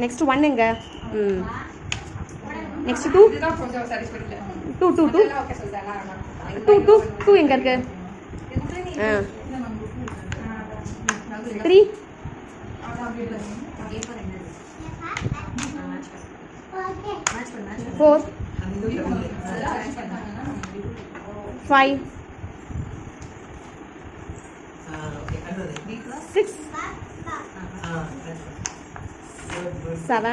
Next 1 எங்க next 2 2 2 2 2 எங்க இருக்கு 3 4 5 6 7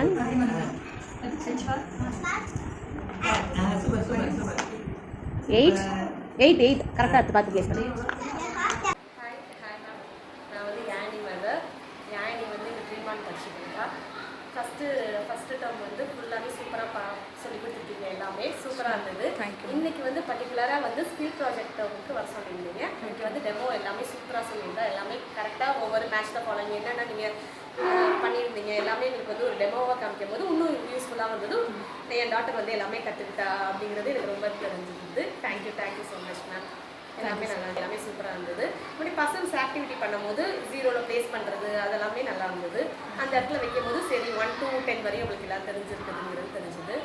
8 8 கரெக்டாக எடுத்து பார்த்து பேசுகிறேன். நான் வந்து யானி மதர். யானி வந்து இந்த ட்ரீமான் படிச்சுருக்கா. ஃபஸ்ட்டு டேர்ம் வந்து ஃபுல்லாகவே சூப்பராக சொல்லி கொடுத்துருக்கீங்க. எல்லாமே சூப்பராக இருந்தது. இன்றைக்கி வந்து பர்டிகுலராக வந்து ஸ்கில் ப்ராஜெக்ட் டேர்முக்கு வர சொல்லியிருந்தீங்க. இன்றைக்கி வந்து டெமோ எல்லாமே சூப்பராக சொல்லியிருந்தா. எல்லாமே கரெக்டாக ஒவ்வொரு மேட்ச்சில் ஃபாலோயிங் என்னென்ன நீங்கள் பண்ணியிருந்தீங்க எல்லாமே எங்களுக்கு வந்து ஒரு டெமோவாக காமிக்கும் போது இன்னும் யூஸ்ஃபுல்லாக இருந்தது. என் டாட்டர் வந்து எல்லாமே கற்றுக்கிட்டா அப்படிங்கிறது எனக்கு ரொம்ப தெரிஞ்சிருந்தது. Thank you so much ma'am. எல்லாமே நல்லா எல்லாமே சூப்பராக இருந்தது. இப்படி பசன்ஸ் ஆக்டிவிட்டி பண்ணும்போது 0ல் ப்ளேஸ் பண்ணுறது அதெல்லாமே நல்லா இருந்தது. அந்த இடத்துல வைக்கும் போது சரி 1 to 10 வரையும் உங்களுக்கு எல்லாம் தெரிஞ்சிருக்குதுங்கிறது தெரிஞ்சுது.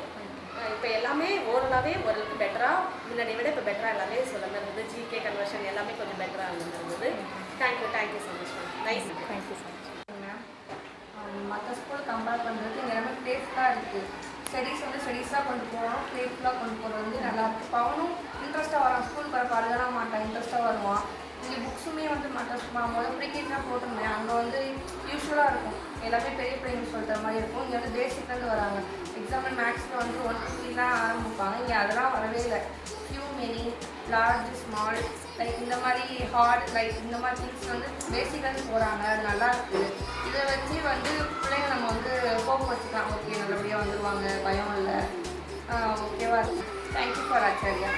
இப்போ எல்லாமே ஓரளவே ஓரளவுக்கு பெட்டராக முன்னாடி விட இப்போ பெட்டராக எல்லாமே சொல்ல மாதிரி இருந்தது. ஜிகே கன்வர்ஷன் எல்லாமே கொஞ்சம் பெட்டராக இருந்தது. Thank you so much ma'am. Nice. Thank you so much. மற்ற ஸ்கூல் கம்பேர் பண்ணுறது இங்கே எல்லாமே ப்ளேஃபுல்லாக இருக்குது. ஸ்டடீஸ் வந்து ஸ்டடீஸாக கொண்டு போகிறோம், ப்ளேஃபுல்லாக கொண்டு போகிறது வந்து நல்லாயிருக்கு. இப்போ அவனும் இன்ட்ரெஸ்ட்டாக வரான். ஸ்கூல் போகிறப்ப அழுகலாம் மாட்டான், இன்ட்ரெஸ்ட்டாக வருவான். இங்கே புக்ஸுமே வந்து மற்ற முதல் ப்ரீகேஜ்லாம் போட்டிருந்தேன். அங்கே வந்து யூஸ்வலாக இருக்கும், எல்லாமே பெரிய பிள்ளைங்க சொல்கிற மாதிரி இருக்கும். இங்கே வந்து பேசிக்லேருந்து வராங்க. எக்ஸாம்பிள் மேக்ஸில் வந்து 1 to 3 தான் ஆரம்பிப்பாங்க. இங்கே அதெல்லாம் வரவே இல்லை. Few many large small like இந்த மாதிரி ஹார்ட் லைக் இந்த மாதிரி திங்ஸ் வந்து பேசிக்லேருந்து போகிறாங்க. அது நல்லா இருக்குது. இதை வச்சு வந்து பிள்ளைங்க நம்ம வந்து போக்கு வச்சுக்கலாம். ஓகே நல்லபடியாக வந்துடுவாங்க, பயம் இல்லை, ஓகேவா இருக்குது. Thank you for Acharya.